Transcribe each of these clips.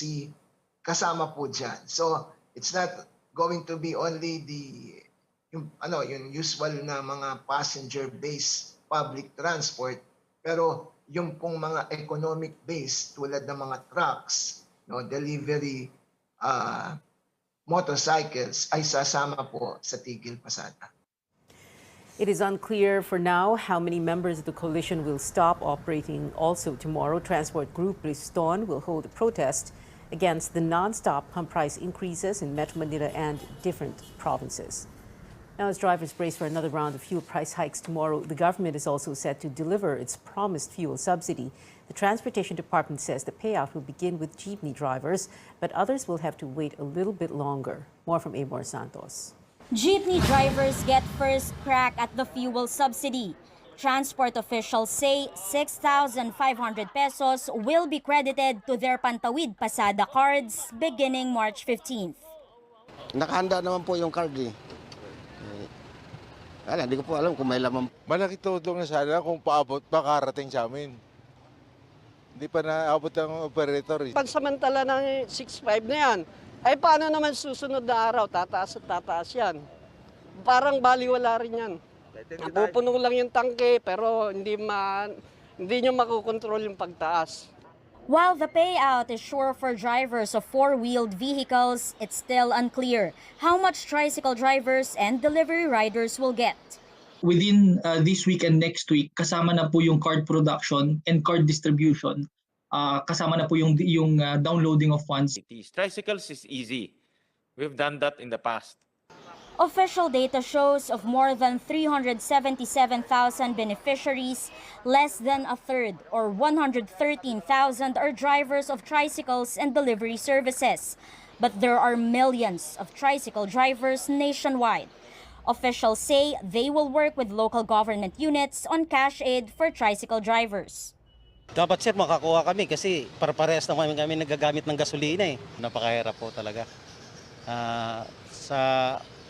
policy kasama po dyan. So it's not going to be only yung usual na mga passenger-based public transport, pero yung pong mga economic-based tulad ng mga trucks, delivery, motorcycles ay sasama po sa tigil pasada. It is unclear for now how many members of the coalition will stop operating. Also tomorrow, Transport Group Riston will hold a protest against the non-stop pump price increases in Metro Manila and different provinces. Now, as drivers brace for another round of fuel price hikes tomorrow, the government is also set to deliver its promised fuel subsidy. The Transportation Department says the payout will begin with jeepney drivers, but others will have to wait a little bit longer. More from Amor Santos. Jeepney drivers get first crack at the fuel subsidy. Transport officials say 6,500 pesos will be credited to their Pantawid Pasada cards beginning March 15th. Nakahanda naman po yung card eh. Hindi ko po alam kung may laman. Malaki tulong na sana kung paabot pa karating sa amin. Hindi pa naabot ang operator. Pagsamantala ng 6.5 na yan, ay paano naman susunod na araw? Tataas at tataas yan. Parang baliwala rin yan. Napupuno lang yung tangke pero hindi nyo makukontrol yung pagtaas. While the payout is sure for drivers of four-wheeled vehicles, it's still unclear how much tricycle drivers and delivery riders will get. Within this week and next week, kasama na po yung card production and card distribution. Kasama na po yung downloading of funds. Tricycles is easy. We've done that in the past. Official data shows of more than 377,000 beneficiaries, less than a third or 113,000 are drivers of tricycles and delivery services. But there are millions of tricycle drivers nationwide. Officials say they will work with local government units on cash aid for tricycle drivers. Dapat sir makakuha kami kasi para-parehas naman kami nagagamit ng gasolina eh. Napakahirap po talaga.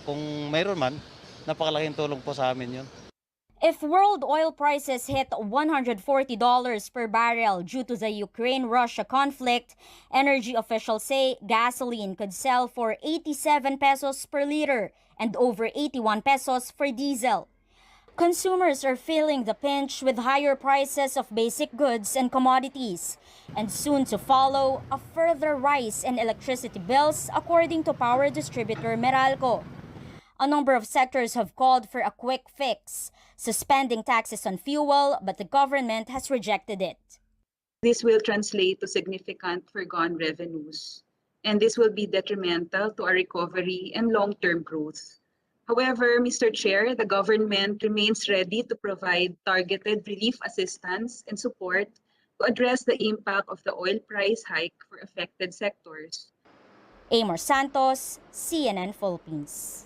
Kung mayroon man, napakalaking tulong po sa amin yun. If world oil prices hit $140 per barrel due to the Ukraine-Russia conflict, energy officials say gasoline could sell for 87 pesos per liter and over 81 pesos for diesel. Consumers are feeling the pinch with higher prices of basic goods and commodities, and soon to follow a further rise in electricity bills according to power distributor Meralco. A number of sectors have called for a quick fix, suspending taxes on fuel, but the government has rejected it. This will translate to significant foregone revenues, and this will be detrimental to our recovery and long-term growth. However, Mr. Chair, the government remains ready to provide targeted relief assistance and support to address the impact of the oil price hike for affected sectors. Amor Santos, CNN Philippines.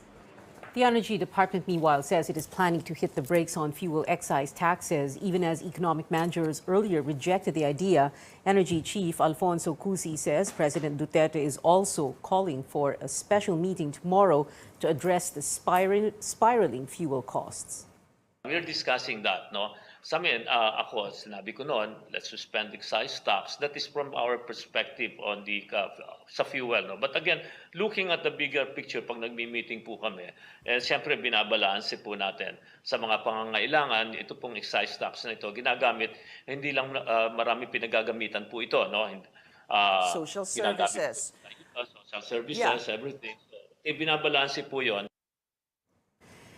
The Energy Department, meanwhile, says it is planning to hit the brakes on fuel excise taxes, even as economic managers earlier rejected the idea. Energy Chief Alfonso Cusi says President Duterte is also calling for a special meeting tomorrow to address the spiraling fuel costs. We're discussing that, no? Sa amin, ako, sinabi ko noon, let's suspend excise tax. That is from our perspective on the sa fuel, no? But again, looking at the bigger picture, pag nagmi-meeting po kami, siyempre binabalanse po natin sa mga pangangailangan. Ito pong excise tax na ito, ginagamit, hindi lang marami pinagagamitan po ito, no? Social services. Social services, everything. So, binabalanse po yon.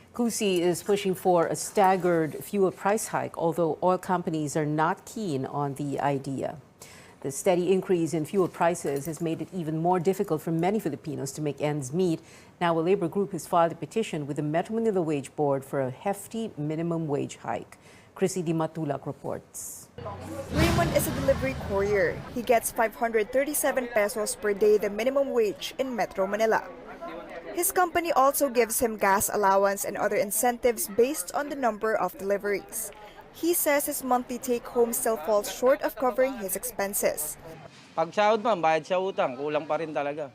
Cusi is pushing for a staggered fuel price hike, although oil companies are not keen on the idea. The steady increase in fuel prices has made it even more difficult for many Filipinos to make ends meet. Now, a labor group has filed a petition with the Metro Manila Wage Board for a hefty minimum wage hike. Chrissy Di Matulak reports. Raymond is a delivery courier. He gets 537 pesos per day, the minimum wage in Metro Manila. His company also gives him gas allowance and other incentives based on the number of deliveries. He says his monthly take-home still falls short of covering his expenses. Pag sahod man, bayad sa utang, kulang pa rin talaga.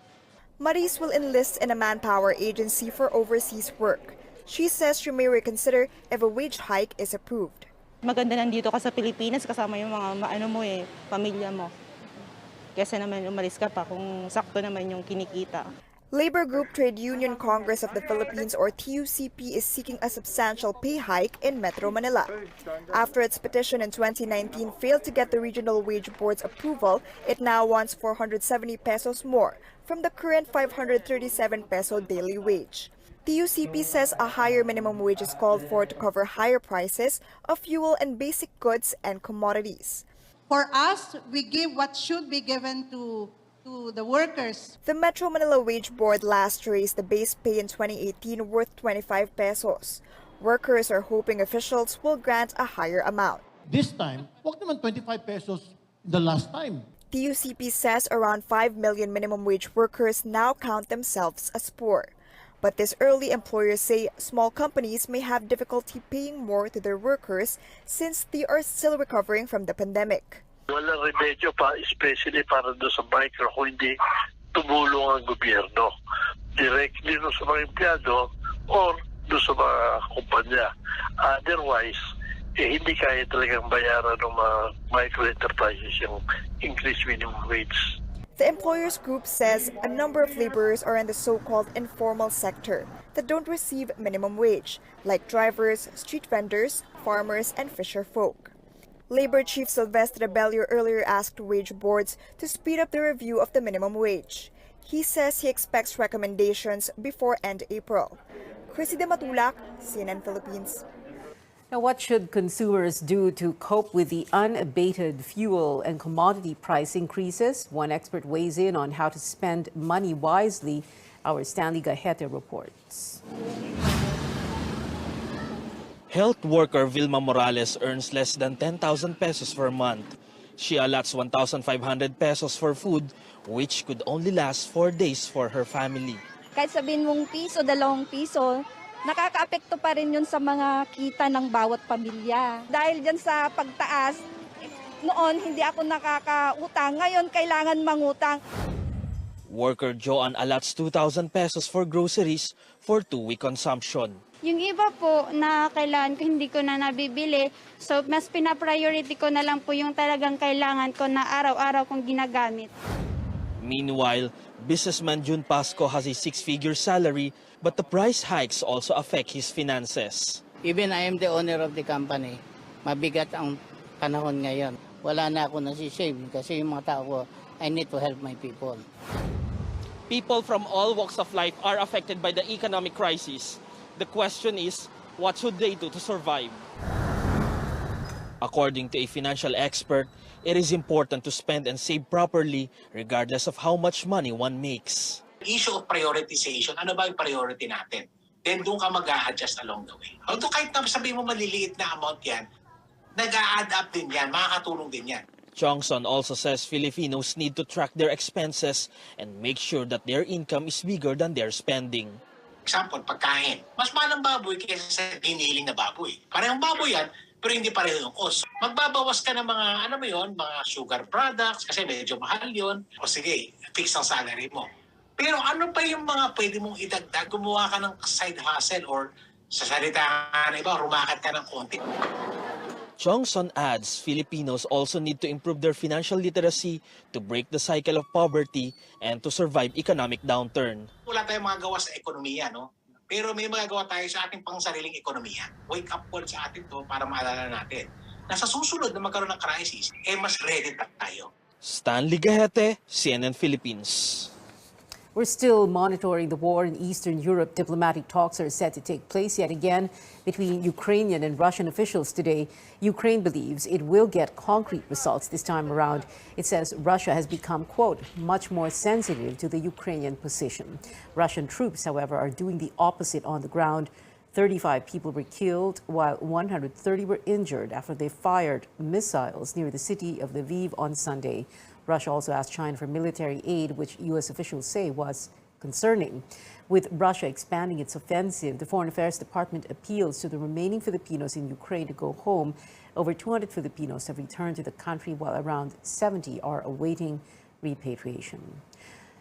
Maris will enlist in a manpower agency for overseas work. She says she may reconsider if a wage hike is approved. Maganda nandito ka sa Pilipinas kasama yung mga pamilya mo. Kesa naman umalis ka pa kung sakto naman yung kinikita. Labor Group Trade Union Congress of the Philippines, or TUCP, is seeking a substantial pay hike in Metro Manila. After its petition in 2019 failed to get the Regional Wage Board's approval, it now wants 470 pesos more from the current 537 peso daily wage. TUCP says a higher minimum wage is called for to cover higher prices of fuel and basic goods and commodities. For us, we give what should be given to the workers. The Metro Manila Wage Board last raised the base pay in 2018 worth 25 pesos. Workers are hoping officials will grant a higher amount. This time, wag naman 25 pesos the last time. TUCP says around 5 million minimum wage workers now count themselves as poor. But this early, employers say small companies may have difficulty paying more to their workers since they are still recovering from the pandemic. Walang remedyo pa, especially para doon sa micro kung hindi tumulong ang gobyerno. Directly doon sa mga empleyado or doon sa mga kumpanya. Otherwise, hindi kaya talagang bayaran ng mga micro-enterprises yung increased minimum wage. The employers group says a number of laborers are in the so-called informal sector that don't receive minimum wage, like drivers, street vendors, farmers, and fisher folk. Labor Chief Sylvester Rebello earlier asked wage boards to speed up the review of the minimum wage. He says he expects recommendations before end April. Chrissy De Matulak, CNN Philippines. Now, what should consumers do to cope with the unabated fuel and commodity price increases? One expert weighs in on how to spend money wisely. Our Stanley Gahete reports. Health worker Vilma Morales earns less than 10,000 pesos per month. She allots 1,500 pesos for food, which could only last 4 days for her family. Kahit sabihin mong piso, 2 piso, nakakaapekto pa rin yun sa mga kita ng bawat pamilya. Dahil dyan sa pagtaas, noon hindi ako nakakautang, ngayon kailangan mangutang. Worker Joanne allots 2,000 pesos for groceries for 2-week consumption. Yung iba po na kailangan ko, hindi ko na nabibili. So, mas pina-priority ko na lang po yung talagang kailangan ko na araw-araw kong ginagamit. Meanwhile, businessman June Pasco has a 6-figure salary, but the price hikes also affect his finances. Even I am the owner of the company, mabigat ang panahon ngayon. Wala na ako nasisave kasi yung mga tao ko, I need to help my people. People from all walks of life are affected by the economic crisis. The question is, what should they do to survive? According to a financial expert, it is important to spend and save properly regardless of how much money one makes. Issue of prioritization, ano ba yung priority natin? Then doon ka mag-a-adjust along the way. Although kahit na sabihin mo maliliit na amount yan, nag-a-add up din yan, makakatulong din yan. Chongson also says Filipinos need to track their expenses and make sure that their income is bigger than their spending. Example, pagkain. Mas mahal ang baboy kaysa sa giniling na baboy. Parehong baboy yan, pero hindi pareho yung cost. Magbabawas ka ng mga, ano mo yun, mga sugar products, kasi medyo mahal yun. O sige, fix ang salary mo. Pero ano pa yung mga pwede mong idagdag? Gumawa ka ng side hustle or sa salita na iba, rumakat ka ng konti. Chongson adds Filipinos also need to improve their financial literacy to break the cycle of poverty and to survive economic downturn. Wala tayong mga gawa sa ekonomiya, no? Pero may magagawa tayo sa ating pangsariling ekonomiya. Wake up call sa atin to para maalala natin na sa susunod na magkaroon ng crisis, mas ready tayo. Stanley Gahete, CNN Philippines. We're still monitoring the war in Eastern Europe. Diplomatic talks are set to take place yet again between Ukrainian and Russian officials today. Ukraine believes it will get concrete results this time around. It says Russia has become, quote, much more sensitive to the Ukrainian position. Russian troops, however, are doing the opposite on the ground. 35 people were killed, while 130 were injured after they fired missiles near the city of Lviv on Sunday. Russia also asked China for military aid, which U.S. officials say was concerning. With Russia expanding its offensive, the Foreign Affairs Department appeals to the remaining Filipinos in Ukraine to go home. Over 200 Filipinos have returned to the country, while around 70 are awaiting repatriation.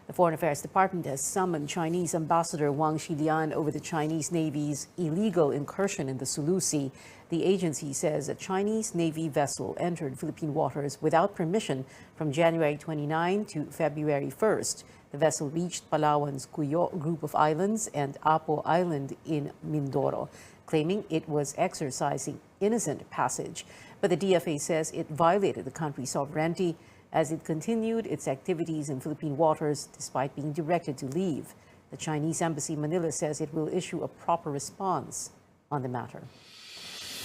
The Foreign Affairs Department has summoned Chinese Ambassador Wang Xilian over the Chinese Navy's illegal incursion in the Sulu Sea. The agency says a Chinese Navy vessel entered Philippine waters without permission from January 29 to February 1st. The vessel reached Palawan's Cuyo group of islands and Apo Island in Mindoro, claiming it was exercising innocent passage. But the DFA says it violated the country's sovereignty as it continued its activities in Philippine waters despite being directed to leave. The Chinese Embassy in Manila says it will issue a proper response on the matter.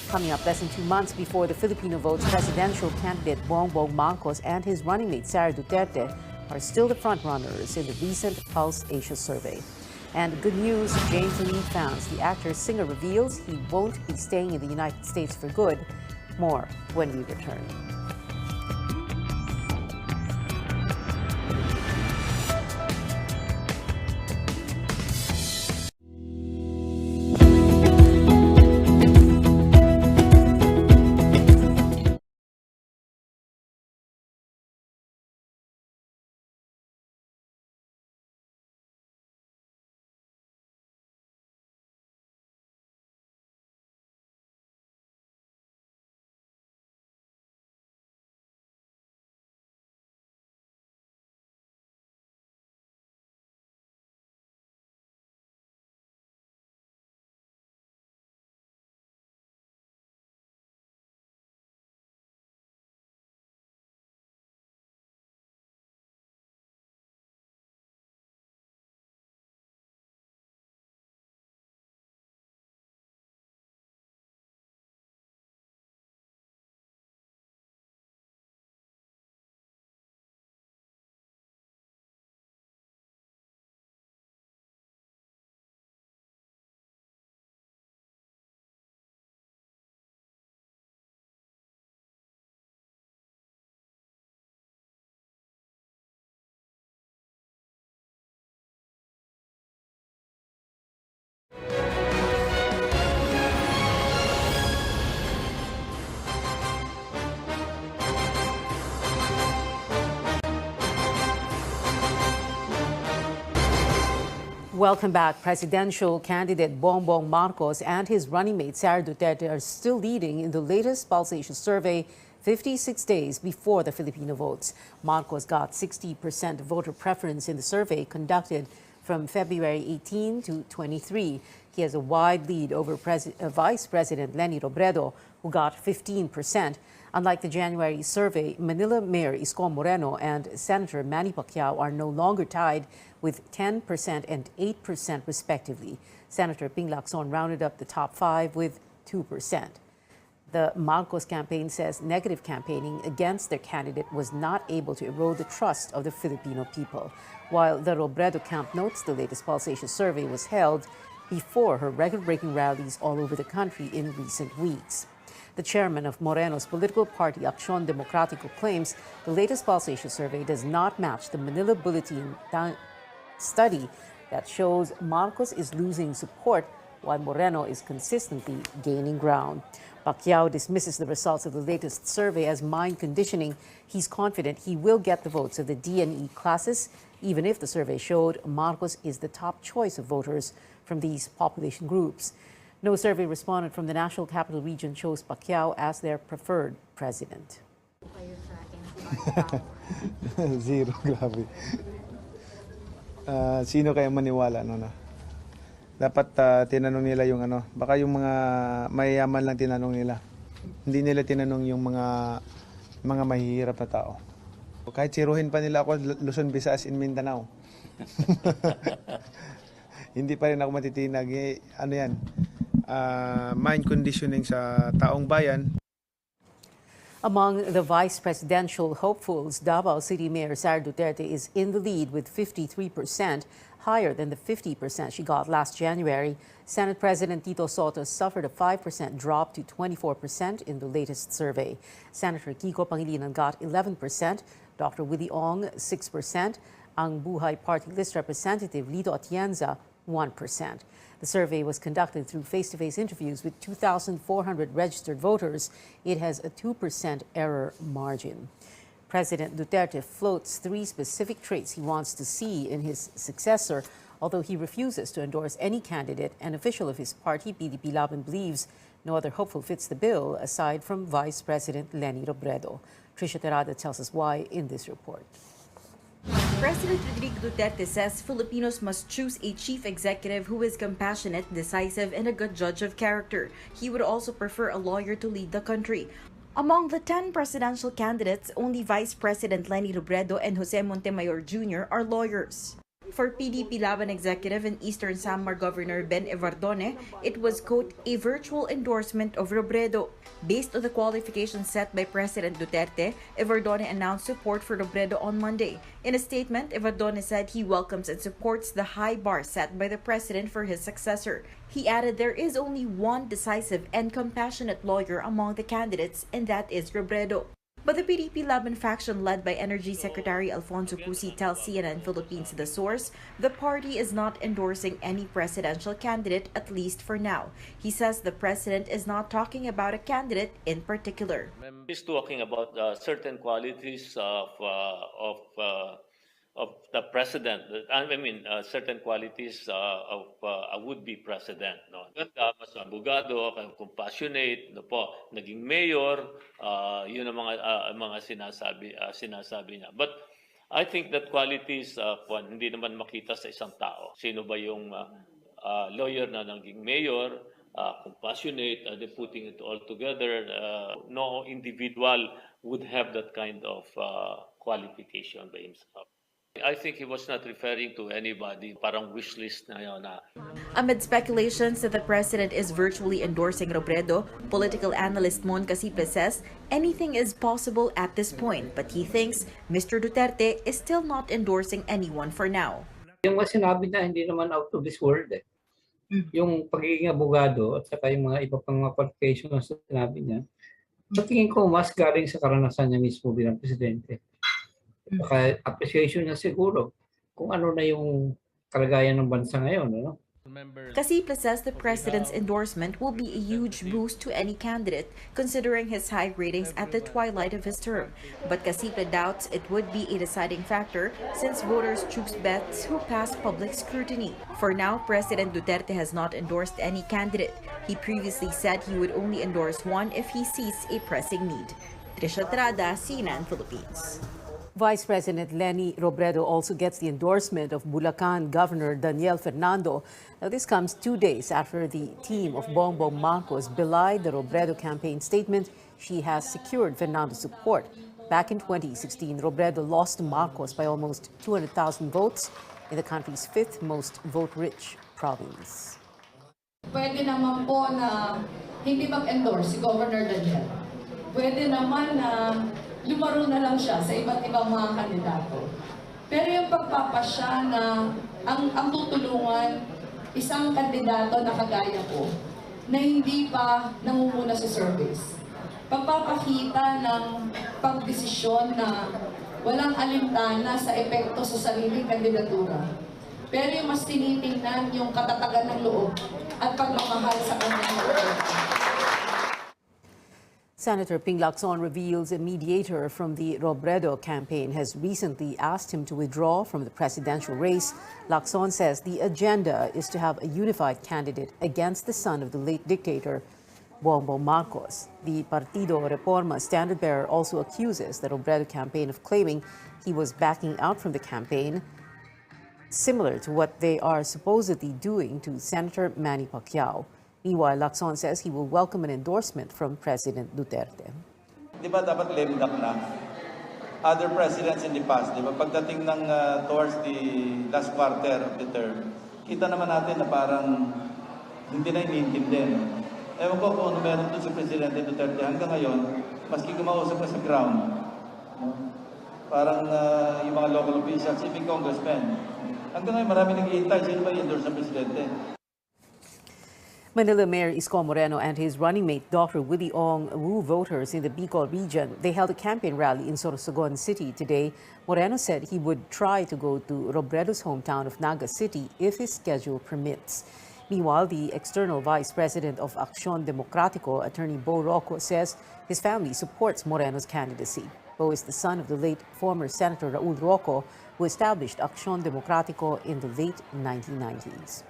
Coming up less than 2 months before the Filipino votes, presidential candidate Bongbong Marcos and his running mate Sara Duterte are still the frontrunners in the recent Pulse Asia survey. And good news, James Lee fans. The actor-singer reveals he won't be staying in the United States for good. More when we return. Welcome back. Presidential candidate Bongbong Marcos and his running mate Sara Duterte are still leading in the latest Pulse Asia survey 56 days before the Filipino votes. Marcos got 60% voter preference in the survey conducted from February 18 to 23. He has a wide lead over Vice President Leni Robredo, who got 15%. Unlike the January survey, Manila Mayor Isko Moreno and Senator Manny Pacquiao are no longer tied with 10% and 8% respectively. Senator Ping Lacson rounded up the top 5 with 2%. The Marcos campaign says negative campaigning against their candidate was not able to erode the trust of the Filipino people, while the Robredo camp notes the latest Pulse Asia survey was held before her record-breaking rallies all over the country in recent weeks. The chairman of Moreno's political party, Acción Democrático, claims the latest Pulse Asia survey does not match the Manila Bulletin study that shows Marcos is losing support while Moreno is consistently gaining ground. Pacquiao dismisses the results of the latest survey as mind conditioning. He's confident he will get the votes of the D and E classes, even if the survey showed Marcos is the top choice of voters from these population groups. No survey respondent from the National Capital Region chose Pacquiao as their preferred president. Zero, grabe. Sino kaya maniwala na? Dapat tinanong nila yung baka yung mga mayayaman lang tinanong nila. Hindi nila tinanong yung mga mahihirap na tao. Kahit siruhin pa nila ako Luzon, Visayas, in Mindanao. Hindi pa rin ako matitinag. Yan? Mind conditioning sa taong bayan. Among the vice presidential hopefuls, Davao City Mayor Sara Duterte is in the lead with 53%, higher than the 50% she got last January. Senate President Tito Soto suffered a 5% drop to 24% in the latest survey. Senator Kiko Pangilinan got 11%, Dr. Willie Ong 6%, ang Buhay Party List Representative Lito Atienza 1%. The survey was conducted through face-to-face interviews with 2,400 registered voters. It has a 2% error margin. President Duterte floats 3 specific traits he wants to see in his successor, although he refuses to endorse any candidate. An official of his party, PDP Laban, believes no other hopeful fits the bill aside from Vice President Leni Robredo. Trisha Terada tells us why in this report. President Rodrigo Duterte says Filipinos must choose a chief executive who is compassionate, decisive, and a good judge of character. He would also prefer a lawyer to lead the country. Among the 10 presidential candidates, only Vice President Leni Robredo and Jose Montemayor Jr. are lawyers. For PDP Laban executive and Eastern Samar Governor Ben Evardone, it was, quote, a virtual endorsement of Robredo. Based on the qualifications set by President Duterte, Evardone announced support for Robredo on Monday. In a statement, Evardone said he welcomes and supports the high bar set by the president for his successor. He added there is only one decisive and compassionate lawyer among the candidates, and that is Robredo. But the PDP Laban faction led by Energy Secretary Alfonso Cusi tells CNN Philippines The Source the party is not endorsing any presidential candidate, at least for now. He says the president is not talking about a candidate in particular. He's talking about certain qualities of the president. I mean, certain qualities of a would-be president. No? Ganda, mas abogado, compassionate, no po, naging mayor, yun ang mga sinasabi niya. But I think that qualities hindi naman makita sa isang tao. Sino ba yung lawyer na naging mayor, compassionate, they're putting it all together. No individual would have that kind of qualification by himself. I think he was not referring to anybody, parang wish list na yun. Amid speculations that the president is virtually endorsing Robredo, political analyst Mon Casiple says anything is possible at this point, but he thinks Mr. Duterte is still not endorsing anyone for now. Yung sinabi na hindi naman out of this world eh. Yung pagiging abogado at saka yung mga iba pang mga qualifications na sinabi niya, tingin ko mas galing sa karanasan niya mismo bilang presidente. Baka appreciation niya siguro kung ano na yung kalagayan ng bansa ngayon, no? Casiple says the president's endorsement will be a huge boost to any candidate, considering his high ratings at the twilight of his term. But Casiple doubts it would be a deciding factor since voters choose bets who pass public scrutiny. For now, President Duterte has not endorsed any candidate. He previously said he would only endorse one if he sees a pressing need. Trisha Terada, CNN Philippines. Vice President Leni Robredo also gets the endorsement of Bulacan Governor Daniel Fernando. Now, this comes 2 days after the team of Bongbong Marcos belied the Robredo campaign statement she has secured Fernando's support. Back in 2016, Robredo lost to Marcos by almost 200,000 votes in the country's 5th most vote-rich province. Pwede naman po na hindi mag-endorse si Governor Daniel. Pwede naman na lumaro na lang siya sa iba't ibang mga kandidato. Pero yung pagpapasya na ang tutulungan isang kandidato na kagaya ko na hindi pa nangunguna sa service. Pagpapakita ng pagdesisyon na walang alintana sa epekto sa sariling kandidatura. Pero yung mas tinitingnan yung katatagan ng loob at pagmamahal sa kanyang loob. Senator Ping Lacson reveals a mediator from the Robredo campaign has recently asked him to withdraw from the presidential race. Lacson says the agenda is to have a unified candidate against the son of the late dictator, Bongbong Marcos. The Partido Reforma standard-bearer also accuses the Robredo campaign of claiming he was backing out from the campaign, similar to what they are supposedly doing to Senator Manny Pacquiao. Meanwhile, Lacson says he will welcome an endorsement from President Duterte. Di ba dapat lame duck na? Other presidents in the past, di ba? Pagdating ng towards the last quarter of the term, kita naman natin na parang hindi na iniintindi. Ewan ko kung ano meron doon sa Presidente Duterte hanggang ngayon, maski kumausap na sa ground. Parang yung mga local officials, even congressmen. Hanggang ngayon marami nag-iintay, sino ba i-endorse sa Presidente? Manila Mayor Isko Moreno and his running mate Dr. Willie Ong woo voters in the Bicol region. They held a campaign rally in Sorsogon City today. Moreno said he would try to go to Robredo's hometown of Naga City if his schedule permits. Meanwhile, the external vice president of Acción Democrático, Attorney Bo Rocco, says his family supports Moreno's candidacy. Bo is the son of the late former Senator Raul Roco, who established Acción Democrático in the late 1990s.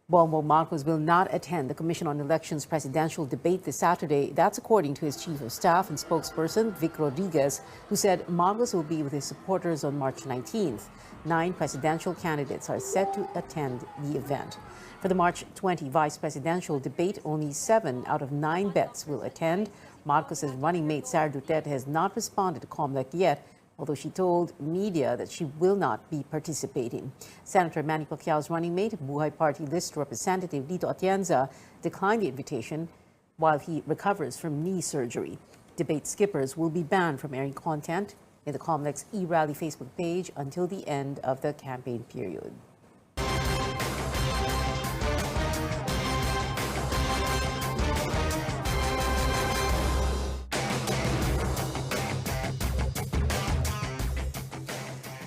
Bongbong Marcos will not attend the Commission on Elections presidential debate this Saturday. That's according to his chief of staff and spokesperson, Vic Rodriguez, who said Marcos will be with his supporters on March 19th. 9 presidential candidates are set to attend the event. For the March 20 vice presidential debate, only 7 out of 9 bets will attend. Marcos's running mate, Sara Duterte, has not responded to COMELEC yet, although she told media that she will not be participating. Senator Manny Pacquiao's running mate, Buhay Party list representative Lito Atienza, declined the invitation while he recovers from knee surgery. Debate skippers will be banned from airing content in the COMELEC's e-rally Facebook page until the end of the campaign period.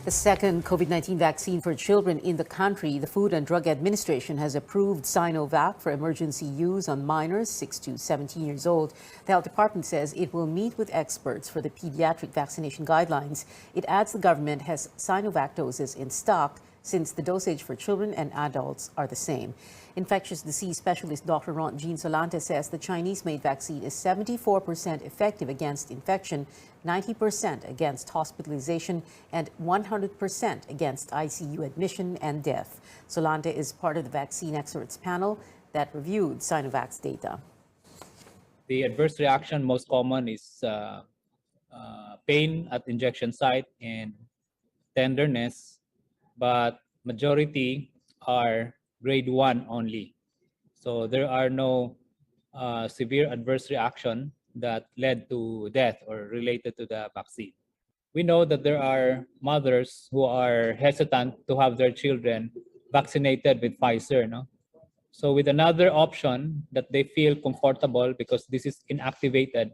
The second COVID-19 vaccine for children in the country, the Food and Drug Administration has approved Sinovac for emergency use on minors 6 to 17 years old. The Health Department says it will meet with experts for the pediatric vaccination guidelines. It adds the government has Sinovac doses in stock since the dosage for children and adults are the same. Infectious disease specialist Dr. Ron Jean Solante says the Chinese-made vaccine is 74% effective against infection, 90% against hospitalization, and 100% against ICU admission and death. Solante is part of the vaccine experts panel that reviewed Sinovac's data. The adverse reaction most common is pain at injection site and tenderness, but majority are grade 1 only. So there are no severe adverse reaction that led to death or related to the vaccine. We know that there are mothers who are hesitant to have their children vaccinated with Pfizer. No? So with another option that they feel comfortable because this is inactivated.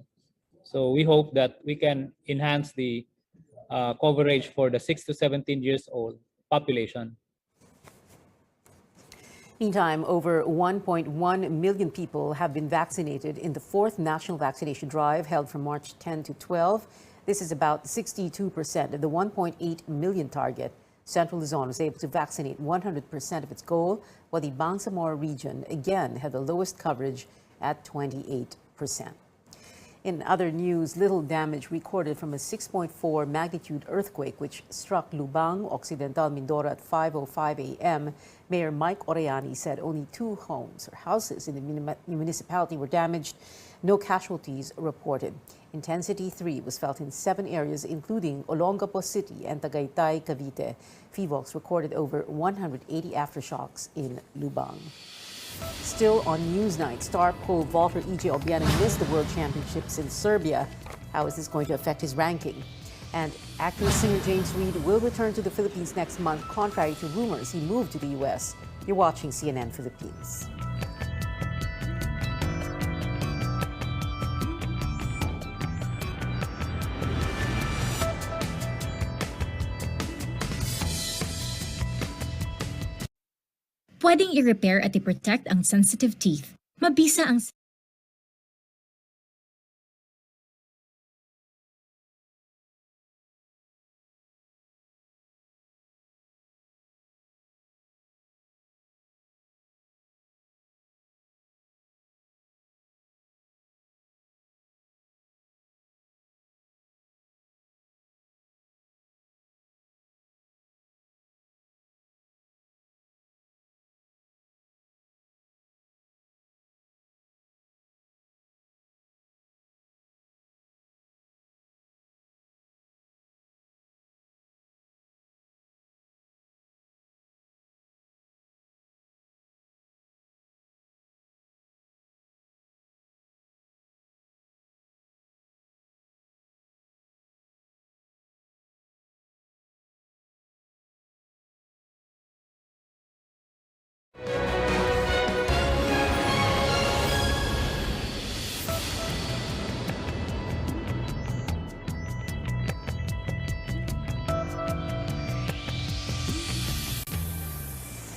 So we hope that we can enhance the coverage for the 6 to 17 years old population. Meantime, over 1.1 million people have been vaccinated in the 4th national vaccination drive held from March 10 to 12. This is about 62% of the 1.8 million target. Central Luzon was able to vaccinate 100% of its goal, while the Bangsamoro region again had the lowest coverage at 28%. In other news, little damage recorded from a 6.4 magnitude earthquake which struck Lubang, Occidental Mindoro at 5:05 a.m. Mayor Mike Orellani said only 2 homes or houses in the municipality were damaged. No casualties reported. Intensity 3 was felt in 7 areas, including Olongapo City and Tagaytay, Cavite. PHIVOLCS recorded over 180 aftershocks in Lubang. Still on Newsnight, star pole vaulter E.J. Obiena missed the World Championships in Serbia. How is this going to affect his ranking? And actor singer James Reid will return to the Philippines next month, contrary to rumors he moved to the U.S. You're watching CNN Philippines. Pwedeng i-repair at i-protect ang sensitive teeth. Mabisa ang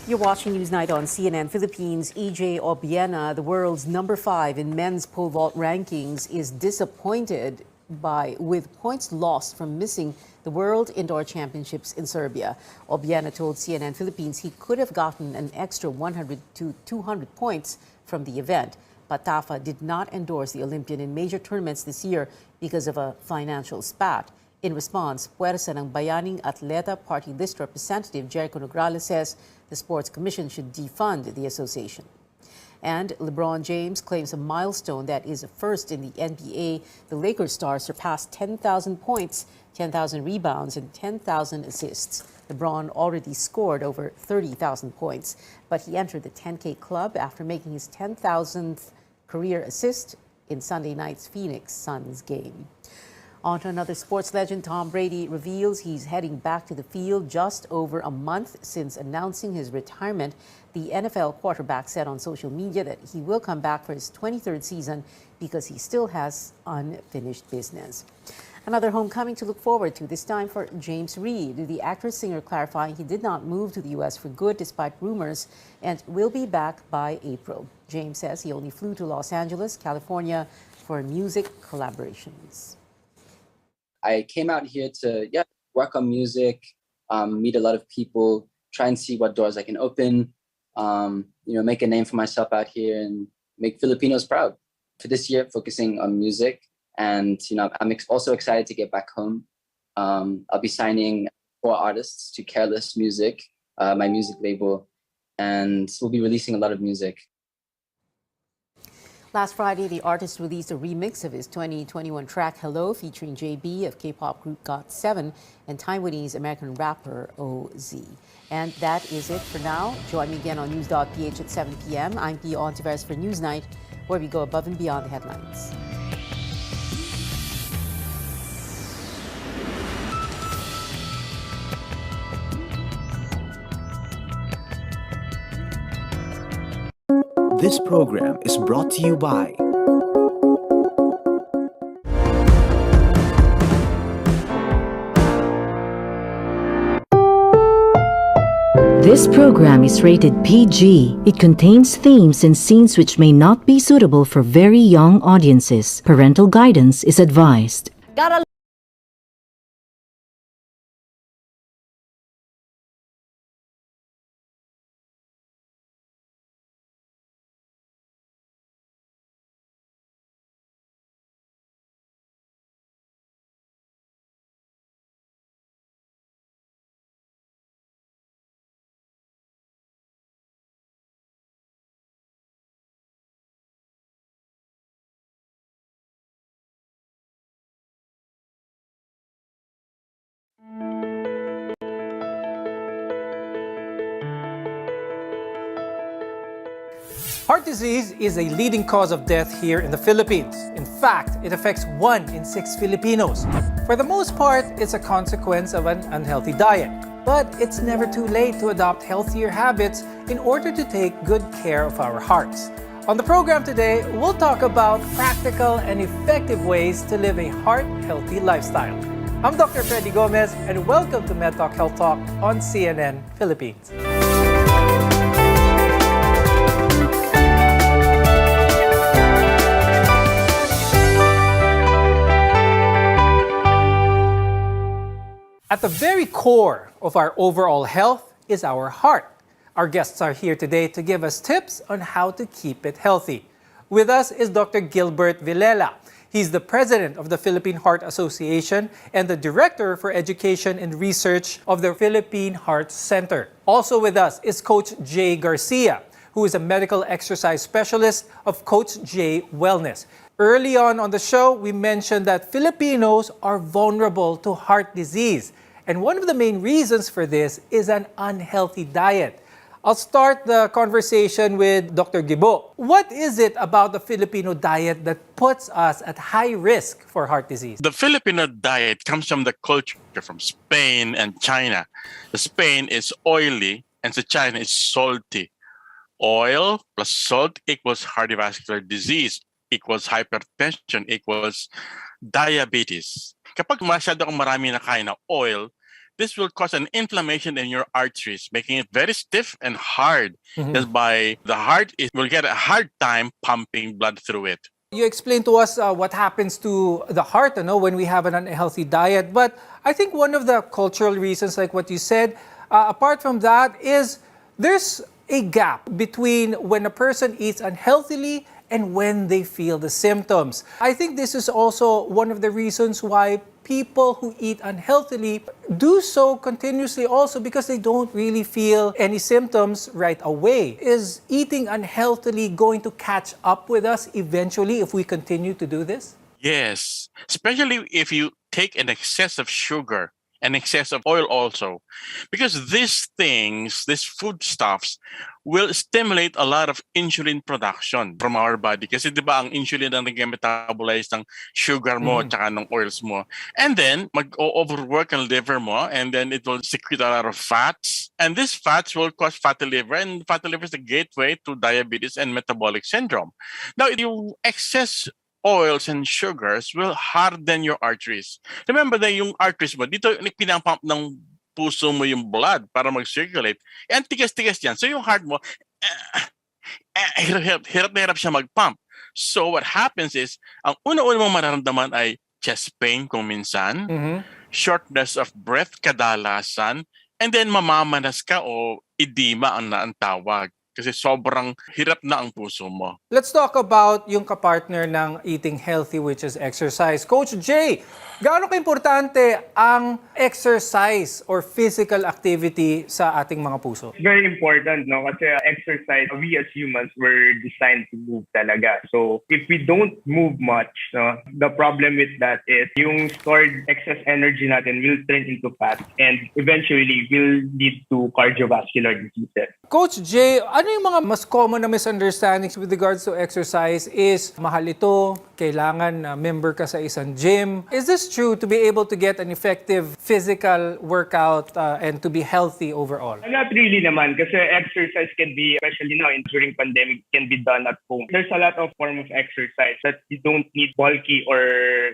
You're watching Newsnight on CNN Philippines. E.J. Obiena, the world's number 5 in men's pole vault rankings, is disappointed with points lost from missing the World Indoor Championships in Serbia. Obiena told CNN Philippines he could have gotten an extra 100 to 200 points from the event. But TAFA did not endorse the Olympian in major tournaments this year because of a financial spat. In response, Puwersa ng Bayaning Atleta Party List Representative Jericho Nograles says the Sports Commission should defund the association. And LeBron James claims a milestone that is a first in the NBA. The Lakers star surpassed 10,000 points, 10,000 rebounds, and 10,000 assists. LeBron already scored over 30,000 points, but he entered the 10K club after making his 10,000th career assist in Sunday night's Phoenix Suns game. On to another sports legend, Tom Brady reveals he's heading back to the field just over a month since announcing his retirement. The NFL quarterback said on social media that he will come back for his 23rd season because he still has unfinished business. Another homecoming to look forward to, this time for James Reid, the actor-singer clarifying he did not move to the U.S. for good despite rumors and will be back by April. James says he only flew to Los Angeles, California for music collaborations. I came out here to work on music, meet a lot of people, try and see what doors I can open, make a name for myself out here and make Filipinos proud. For this year, focusing on music. And, I'm also excited to get back home. I'll be signing 4 artists to Careless Music, my music label, and we'll be releasing a lot of music. Last Friday, the artist released a remix of his 2021 track Hello, featuring JB of K-pop group GOT7 and Taiwanese American rapper OZ. And that is it for now. Join me again on news.ph at 7 p.m. I'm Pia Hontiveros for Newsnight, where we go above and beyond the headlines. This program is brought to you by This program is rated PG. It contains themes and scenes which may not be suitable for very young audiences. Parental guidance is advised. Heart disease is a leading cause of death here in the Philippines. In fact, it affects 1 in 6 Filipinos. For the most part, it's a consequence of an unhealthy diet. But it's never too late to adopt healthier habits in order to take good care of our hearts. On the program today, we'll talk about practical and effective ways to live a heart-healthy lifestyle. I'm Dr. Freddy Gomez, and welcome to MedTalk Health Talk on CNN Philippines. At the very core of our overall health is our heart. Our guests are here today to give us tips on how to keep it healthy. With us is Dr. Gilbert Villela. He's the president of the Philippine Heart Association and the director for education and research of the Philippine Heart Center. Also with us is Coach Jay Garcia, who is a medical exercise specialist of Coach Jay Wellness. Early on the show, we mentioned that Filipinos are vulnerable to heart disease. And one of the main reasons for this is an unhealthy diet. I'll start the conversation with Dr. Gibo. What is it about the Filipino diet that puts us at high risk for heart disease? The Filipino diet comes from the culture from Spain and China. The Spain is oily and the China is salty. Oil plus salt equals cardiovascular disease, equals hypertension, equals diabetes. Kapag masyado kang marami na kain na oil, this will cause an inflammation in your arteries, making it very stiff and hard. That's why the heart will get a hard time pumping blood through it. You explained to us what happens to the heart when we have an unhealthy diet. But I think one of the cultural reasons, like what you said, apart from that, is there's a gap between when a person eats unhealthily and when they feel the symptoms. I think this is also one of the reasons why people who eat unhealthily do so continuously also because they don't really feel any symptoms right away. Is eating unhealthily going to catch up with us eventually if we continue to do this? Yes, especially if you take an excess of sugar and excess of oil also. Because these things, these foodstuffs, will stimulate a lot of insulin production from our body. Kasi di ba ang insulin ang nag-metabolize ng sugar mo tsaka ng oils mo. And then, mag-overwork ang liver mo and then it will secrete a lot of fats. And these fats will cause fatty liver and fatty liver is the gateway to diabetes and metabolic syndrome. Now, yung excess oils and sugars will harden your arteries. Remember na yung arteries mo, dito pinapump ng puso mo yung blood para mag-circulate. And tigas-tigas yan. So yung heart mo, hirap na hirap siya mag-pump. So what happens is, ang una-una mong mararamdaman ay chest pain kung minsan, shortness of breath kadalasan, and then mamamanas ka o edema ang tawag. Kasi sobrang hirap na ang puso mo. Let's talk about yung kapartner ng eating healthy, which is exercise. Coach Jay, gaano ka-importante ang exercise or physical activity sa ating mga puso? Very important, no? Kasi exercise, we as humans were designed to move talaga. So if we don't move much, no, the problem with that is yung stored excess energy natin will turn into fat and eventually will lead to cardiovascular diseases. Coach Jay, ano yung mga mas common na misunderstandings with regards to exercise? Is mahal ito, kailangan member ka sa isang gym? Is this true to be able to get an effective physical workout and to be healthy overall? Not really naman kasi exercise can be, especially now during pandemic, can be done at home. There's a lot of form of exercise that you don't need bulky or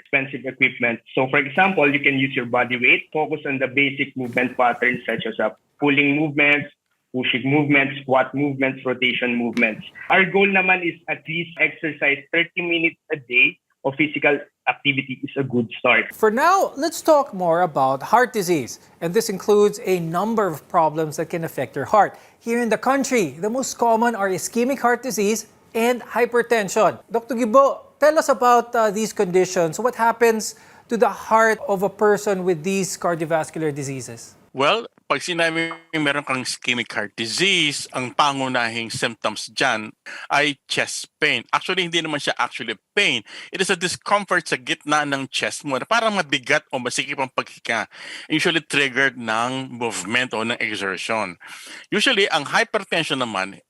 expensive equipment. So for example, you can use your body weight, focus on the basic movement patterns such as pulling movements, pushing movements, squat movements, rotation movements. Our goal naman is at least exercise 30 minutes a day of physical activity is a good start. For now, let's talk more about heart disease. And this includes a number of problems that can affect your heart. Here in the country, the most common are ischemic heart disease and hypertension. Dr. Gibo, tell us about these conditions. What happens to the heart of a person with these cardiovascular diseases? Well, pag sinabi meron kang ischemic heart disease, ang pangunahing symptoms dyan ay chest pain. Actually, hindi naman siya actually pain. It is a discomfort sa gitna ng chest mo na parang mabigat o masikip ang paghinga. Usually triggered ng movement o ng exertion. Usually, ang hypertension naman,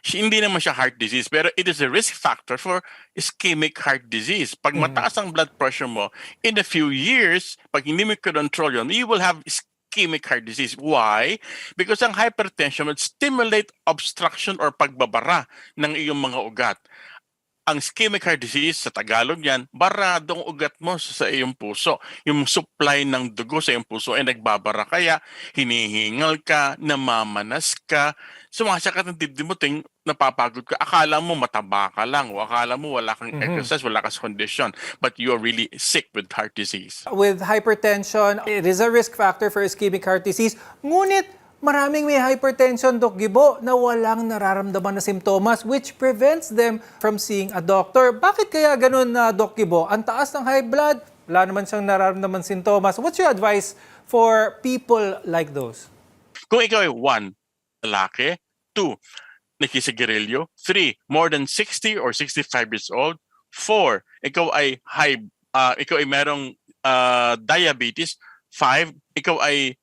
hindi naman siya heart disease, pero it is a risk factor for ischemic heart disease. Pag mataas ang blood pressure mo, in a few years, pag hindi mo control yun, you will have ischemic heart disease. Why? Because ang hypertension will stimulate obstruction or pagbabara ng iyong mga ugat. Ang ischemic heart disease, sa Tagalog yan, baradong ugat mo sa iyong puso. Yung supply ng dugo sa iyong puso ay nagbabara. Kaya hinihingal ka, namamanas ka, sumasakit ang dibdib mo, napapagod ka. Akala mo mataba ka lang o akala mo wala kang exercise, wala kang condition. But you are really sick with heart disease. With hypertension, it is a risk factor for ischemic heart disease. Ngunit maraming may hypertension, Doc Gibo, na walang nararamdaman na simptomas which prevents them from seeing a doctor. Bakit kaya ganun, Doc Gibo? Ang taas ng high blood, wala naman siyang nararamdaman sintomas. What's your advice for people like those? Kung ikaw ay 1, lalaki, 2, nakisigarilyo, 3, more than 60 or 65 years old, 4, ikaw ay merong diabetes, 5, ikaw ay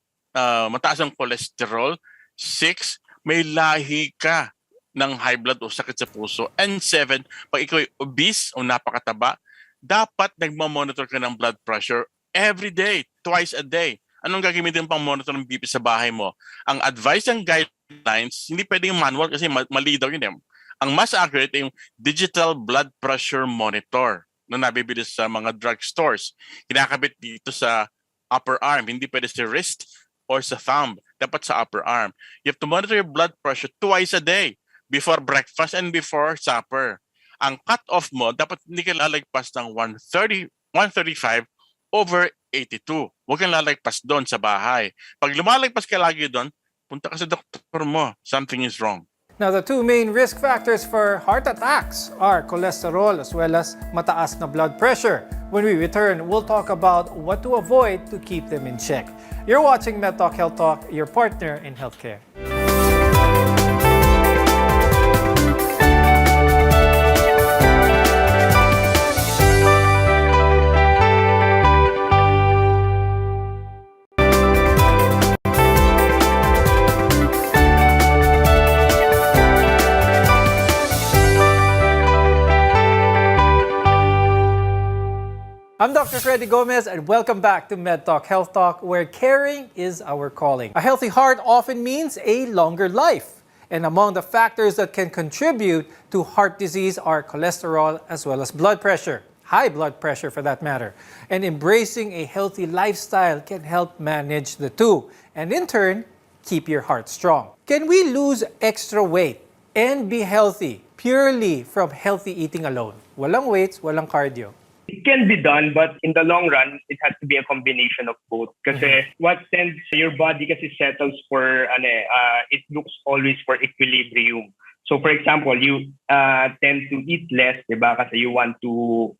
mataas ang cholesterol, 6, may lahi ka ng high blood o sakit sa puso, and 7, pag ikaw ay obese o napakataba, dapat nagmamonitor ka ng blood pressure every day, twice a day. Anong gagamitin pang monitor ng BP sa bahay mo? Ang advice and guidelines, hindi pwedeng manual kasi mali daw yun. Ang mas accurate ay yung digital blood pressure monitor na nabibili sa mga drugstores. Kinakabit dito sa upper arm, hindi pwede sa wrist or sa thumb, dapat sa upper arm. You have to monitor your blood pressure twice a day, before breakfast and before supper. ang cut-off mo, dapat hindi ka lalagpas ng 135/82. Huwag kang lalagpas doon sa bahay. Pag lumalagpas ka lagi doon, punta ka sa doktor mo. Something is wrong. Now, the two main risk factors for heart attacks are cholesterol as well as mataas na blood pressure. When we return, we'll talk about what to avoid to keep them in check. You're watching Med Talk Health Talk, your partner in healthcare. I'm Dr. Freddy Gomez and welcome back to Med Talk Health Talk, where caring is our calling. A healthy heart often means a longer life. And among the factors that can contribute to heart disease are cholesterol as well as blood pressure, high blood pressure for that matter. And embracing a healthy lifestyle can help manage the two and in turn, keep your heart strong. Can we lose extra weight and be healthy purely from healthy eating alone? Walang weights, walang cardio. It can be done, but in the long run, it has to be a combination of both. Kasi what tends, your body kasi settles for, it looks always for equilibrium. So for example, you tend to eat less, diba? Kasi you want to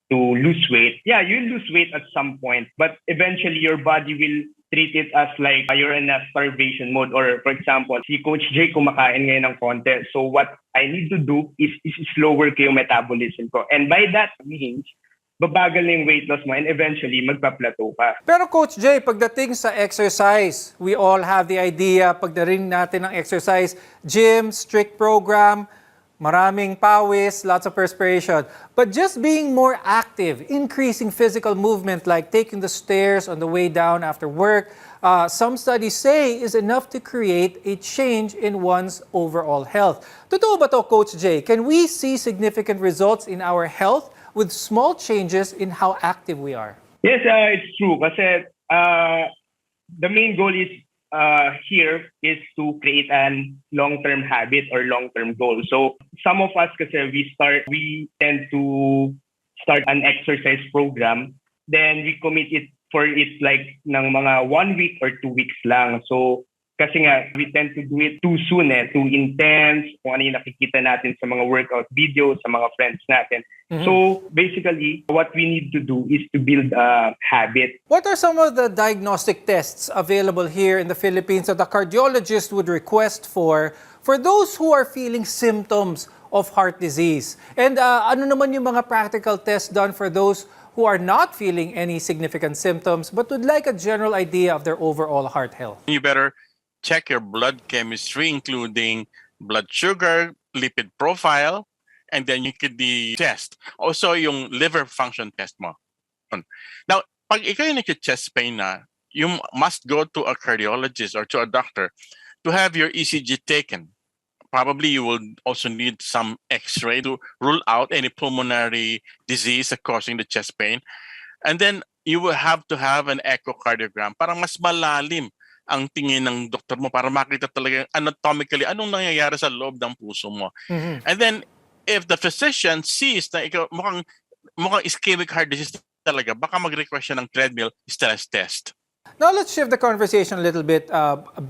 lose weight. Yeah, you lose weight at some point, but eventually your body will treat it as like you're in a starvation mode. Or for example, si Coach Jay kumakain ngayon ng konti. So what I need to do is slower ko yung metabolism ko. And by that means, babagal na yung weight loss mo and eventually magpa-plateau ka. Pero Coach Jay, pagdating sa exercise, we all have the idea, pagdating natin ng exercise, gym, strict program, maraming pawis, lots of perspiration. But just being more active, increasing physical movement like taking the stairs on the way down after work, some studies say is enough to create a change in one's overall health. Totoo ba to, Coach Jay? Can we see significant results in our health with small changes in how active we are? Yes, it's true. Kasi the main goal is here is to create a long-term habit or long-term goal. So some of us kasi we tend to start an exercise program, then we commit it for it like ng mga 1 week or 2 weeks lang. So kasi nga, we tend to do it too soon, too intense, kung ano yung nakikita natin sa mga workout videos, sa mga friends natin. So basically, what we need to do is to build a habit. What are some of the diagnostic tests available here in the Philippines that a cardiologist would request for those who are feeling symptoms of heart disease? And ano naman yung mga practical tests done for those who are not feeling any significant symptoms but would like a general idea of their overall heart health? You better check your blood chemistry, including blood sugar, lipid profile, and then you could test. Also, yung liver function test mo. Now, pag ikaw yung nag-chest pain na, you must go to a cardiologist or to a doctor to have your ECG taken. Probably you will also need some x-ray to rule out any pulmonary disease causing the chest pain. And then you will have to have an echocardiogram para mas malalim ang tingin ng doktor mo para makita talaga anatomically anong nangyayari sa loob ng puso mo. And then if the physician sees na ikaw mukhang ischemic heart disease talaga, baka mag-request siya ng treadmill stress test. Now let's shift the conversation a little bit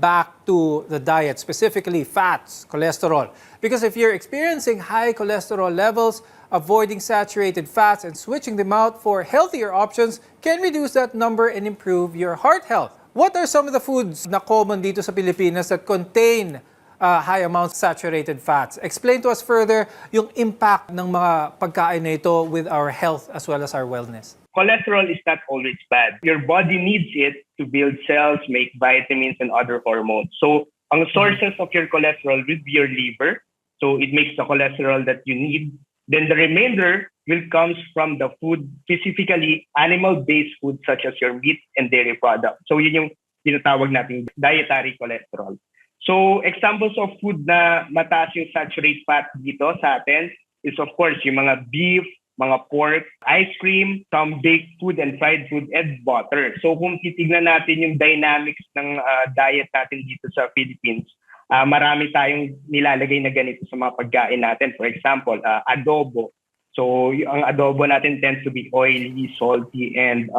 back to the diet, specifically fats, cholesterol. Because if you're experiencing high cholesterol levels, avoiding saturated fats and switching them out for healthier options can reduce that number and improve your heart health. What are some of the foods na common dito sa Pilipinas that contain high amounts of saturated fats? Explain to us further yung impact ng mga pagkain na ito with our health as well as our wellness. Cholesterol is not always bad. Your body needs it to build cells, make vitamins, and other hormones. So, ang sources of your cholesterol will be your liver. So, it makes the cholesterol that you need. Then the remainder will comes from the food, specifically animal-based food such as your meat and dairy products. So yun yung tinatawag nating dietary cholesterol. So examples of food na mataas yung saturated fat dito sa atin is of course yung mga beef, mga pork, ice cream, some baked food and fried food, and butter. So kung titignan natin yung dynamics ng diet natin dito sa Philippines, marami tayong nilalagay na ganito sa mga pagkain natin. For example, adobo. So ang adobo natin tends to be oily, salty, and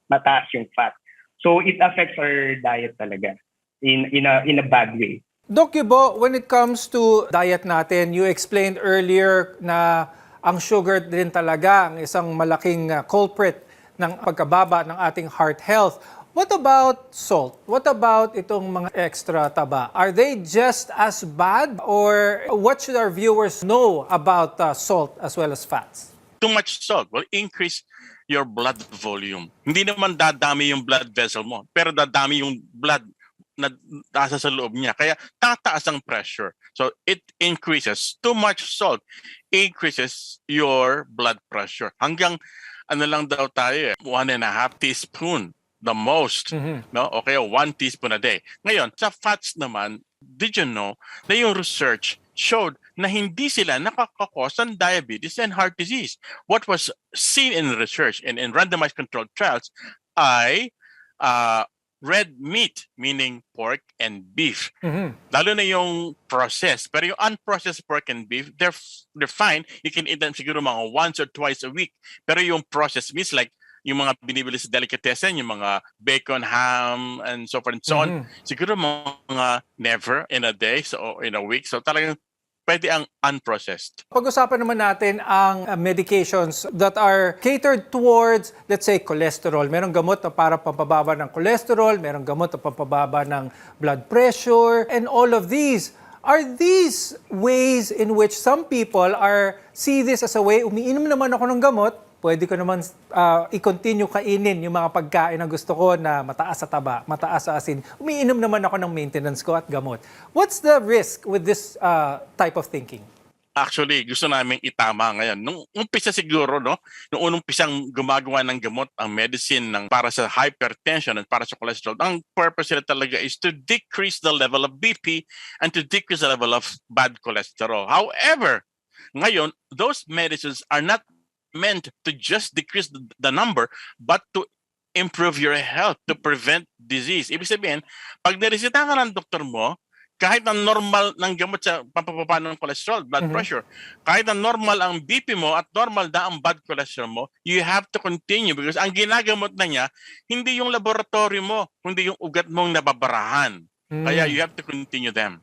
mataas yung fat. So it affects our diet talaga in a bad way. Doc Yubo, when it comes to diet natin, you explained earlier na ang sugar din talaga ang isang malaking culprit ng pagkababa ng ating heart health. What about salt? What about itong mga extra taba? Are they just as bad, or what should our viewers know about salt as well as fats? Too much salt will increase your blood volume. Hindi naman dadami yung blood vessel mo, pero dadami yung blood na nasa sa loob niya. Kaya tataas ang pressure. So it increases. Too much salt increases your blood pressure. Hanggang ano lang daw tayo, 1.5 teaspoon the most. No? O kaya 1 teaspoon a day. Ngayon, sa fats naman, did you know na yung research showed na hindi sila nakakakos ng diabetes and heart disease. What was seen in research and in randomized controlled trials ay red meat, meaning pork and beef. Lalo na yung processed. Pero yung unprocessed pork and beef, they're fine. You can eat them siguro mga once or twice a week. Pero yung processed meats like yung mga binibili sa delicatessen, yung mga bacon, ham, and so forth and so on, siguro mga never in a day, so in a week. So talagang pwede ang unprocessed. Pag-usapan naman natin ang medications that are catered towards, let's say, cholesterol. Merong gamot na para pampababa ng cholesterol, merong gamot na pampababa ng blood pressure, and all of these. Are these ways in which some people see this as a way, umiinom naman ako ng gamot, pwede ko naman i-continue kainin yung mga pagkain na gusto ko na mataas sa taba, mataas sa asin. Umiinom naman ako ng maintenance ko at gamot. What's the risk with this type of thinking? Actually, gusto namin itama ngayon. Nung umpisa siguro, no? Nung unang pisang gumagawa ng gamot, ang medicine para sa hypertension at para sa cholesterol, ang purpose nila talaga is to decrease the level of BP and to decrease the level of bad cholesterol. However, ngayon, those medicines are not meant to just decrease the number, but to improve your health, to prevent disease. Ibig sabihin, pag niresita ka ng doktor mo, kahit ang normal ng gamot sa pampababa ng cholesterol, blood pressure, kahit ang normal ang BP mo at normal na ang bad cholesterol mo, you have to continue because ang ginagamot na niya, hindi yung laboratory mo, kundi yung ugat mong nababarahan. Kaya you have to continue them.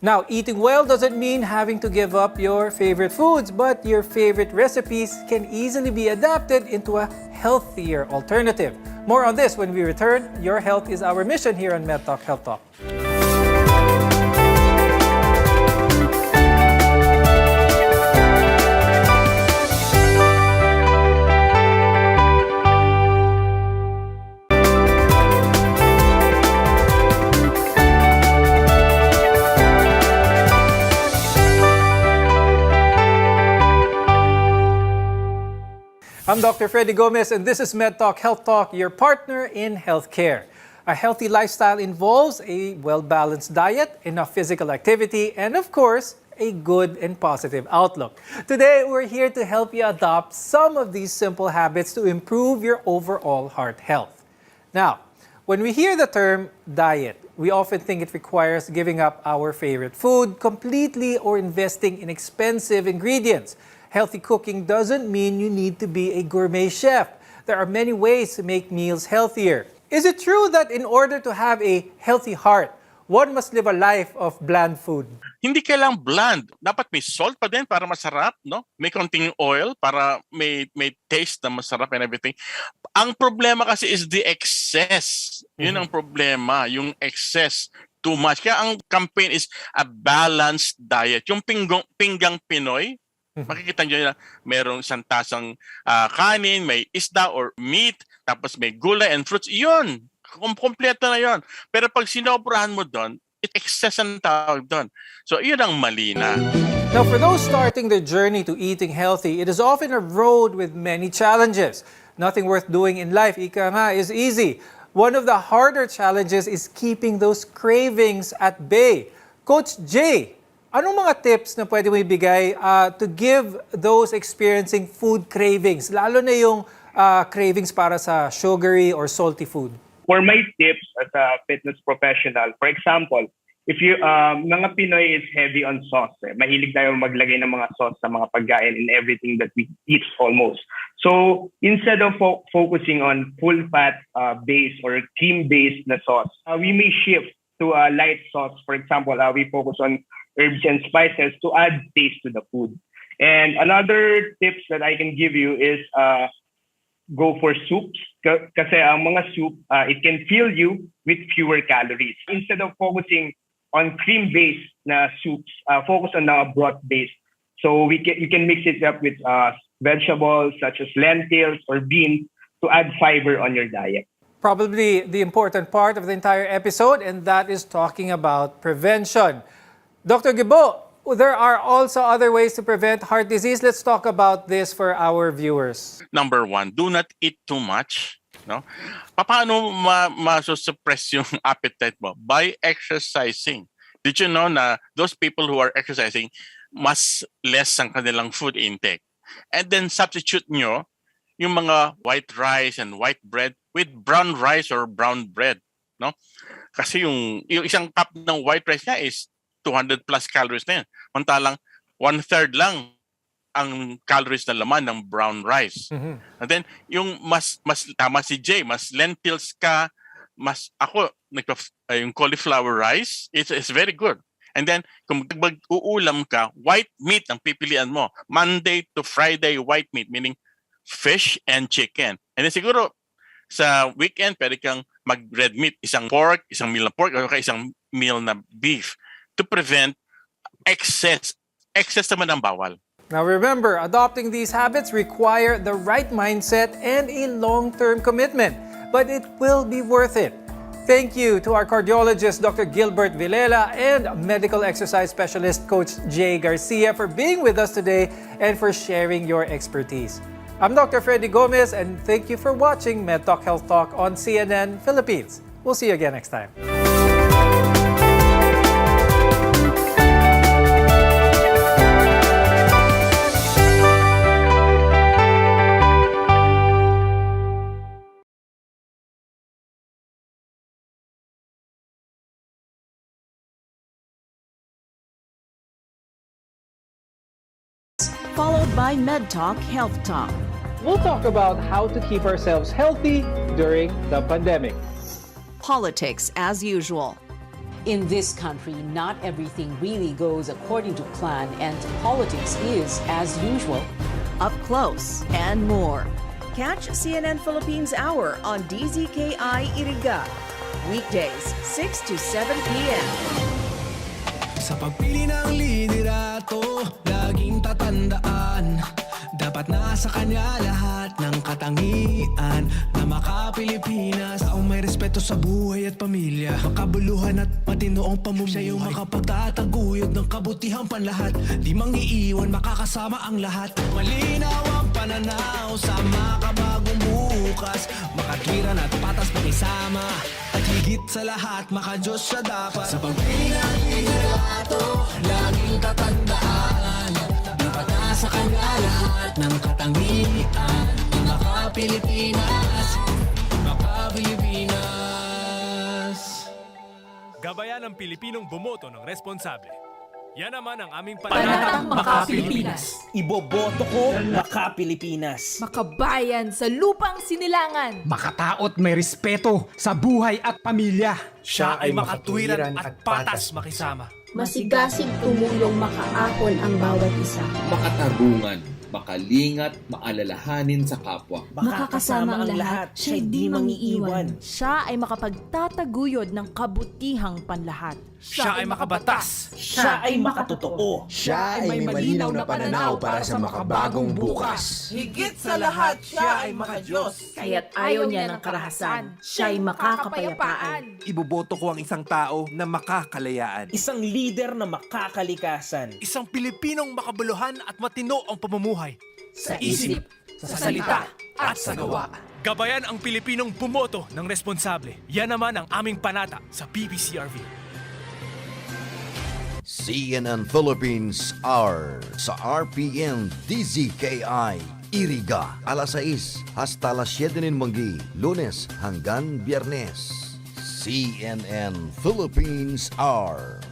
Now, eating well doesn't mean having to give up your favorite foods, but your favorite recipes can easily be adapted into a healthier alternative. More on this when we return. Your health is our mission here on MedTalk Health Talk. I'm Dr. Freddy Gomez, and this is MedTalk Health Talk, your partner in healthcare. A healthy lifestyle involves a well-balanced diet, enough physical activity, and of course, a good and positive outlook. Today, we're here to help you adopt some of these simple habits to improve your overall heart health. Now, when we hear the term diet, we often think it requires giving up our favorite food completely or investing in expensive ingredients. Healthy cooking doesn't mean you need to be a gourmet chef. There are many ways to make meals healthier. Is it true that in order to have a healthy heart, one must live a life of bland food? Hindi kailang bland. Dapat may salt pa din para masarap, no? May konting oil para may taste na masarap and everything. Ang problema kasi is the excess. Yun ang problema, yung excess. Too much. Kaya ang campaign is a balanced diet. Yung pinggang Pinoy, makikita nyo na merong isang tasang kanin, may isda or meat, tapos may gulay and fruits. Yun, kompleto na yun. Pero pag sinobrahan mo doon, it excess ang tawag doon. So yun ang mali na. Now, for those starting their journey to eating healthy, it is often a road with many challenges. Nothing worth doing in life, ika nga, is easy. One of the harder challenges is keeping those cravings at bay. Coach Jay, anong mga tips na pwede mo ibigay to give those experiencing food cravings, lalo na yung cravings para sa sugary or salty food? For my tips as a fitness professional, for example, if you mga Pinoy is heavy on sauce. Mahilig tayo maglagay ng mga sauce sa mga pagkain in everything that we eat almost. So instead of focusing on full fat base or cream based na sauce, we may shift to a light sauce. For example, we focus on herbs and spices to add taste to the food. And another tips that I can give you is go for soups. Kasi ang mga soup, it can fill you with fewer calories. Instead of focusing on cream-based na soups, focus on broth-based. So you can mix it up with vegetables such as lentils or beans to add fiber on your diet. Probably the important part of the entire episode, and that is talking about prevention. Dr. Gibo, there are also other ways to prevent heart disease. Let's talk about this for our viewers. Number 1, do not eat too much. No? Paano ma-suppress yung appetite mo? By exercising. Did you know na those people who are exercising, mas less ang kanilang food intake? And then substitute nyo yung mga white rice and white bread with brown rice or brown bread. No? Kasi yung isang cup ng white rice niya is 200 plus calories na yan. Mantalang 1/3 lang ang calories na laman ng brown rice. Mm-hmm. And then yung mas tama si Jay, mas lentils ka, mas ako yung cauliflower rice, it's very good. And then kung mag-uulam ka, white meat ang pipilian mo. Monday to Friday white meat, meaning fish and chicken. And then siguro sa weekend pwede kang mag-red meat, isang meal na pork o isang meal na beef to prevent excess naman ang bawal. Now remember, adopting these habits require the right mindset and a long-term commitment, but it will be worth it. Thank you to our cardiologist, Dr. Gilbert Villela, and medical exercise specialist, Coach Jay Garcia, for being with us today and for sharing your expertise. I'm Dr. Freddy Gomez, and thank you for watching MedTalk Health Talk on CNN Philippines. We'll see you again next time. Followed by MedTalk Health Talk. We'll talk about how to keep ourselves healthy during the pandemic. Politics as usual. In this country, not everything really goes according to plan, and politics is, as usual, Up close and more. Catch CNN Philippines Hour on DZKI-IRIGA. Weekdays, 6 to 7 p.m. Sa pagpili ng liderato, laging tatandaan, dapat nasa kanya lahat ng katangian na maka-Pilipinas. Taong may respeto sa buhay at pamilya, makabuluhan at matinoong pamumuhay. Siya yung makapagtataguyod ng kabutihang panlahat, di mangiiwan, makakasama ang lahat. Malinaw ang pananaw sa makabagong bukas, makatwiran at patas makisama, at higit sa lahat makadiyos siya dapat. Sa pagpili ng liderato, laging tatandaan, dapat nasa kanya lahat ng katangian ng maka-Pilipinas, maka-Pilipinas. Gabayan ng Pilipinong bumoto ng responsable. Yan naman ang aming Panatang Maka-Pilipinas. Iboboto ko Maka-Pilipinas. Makabayan sa lupang sinilangan. Makataot may respeto sa buhay at pamilya. Siya ay makatwiran at patas makisama. Masigasig tumulong makaahon ang bawat isa. Makatarungan, makalingat, maalalahanin sa kapwa. Makakasama ang lahat, siya'y di mangiiwan. Siya ay makapagtataguyod ng kabutihang panlahat. Siya ay makabatas. Siya ay makatotoo. Siya ay may malinaw na pananaw para sa makabagong bukas. Higit sa lahat, siya ay makadiyos. Kaya't ayaw niya ng karahasan, siya'y makakapayapaan. Iboboto ko ang isang tao na makakalayaan. Isang leader na makakalikasan. Isang Pilipinong makabuluhan at matino ang pamumuhay. Sa isip, sa salita, at sa gawa. Gabayan ang Pilipinong bumoto ng responsable. Yan naman ang aming panata sa PBCRV. CNN Philippines Hour sa RPN-DZKI-IRIGA alas 6 hasta alas 7 ng manggi, Lunes hanggang Biyernes. CNN Philippines Hour.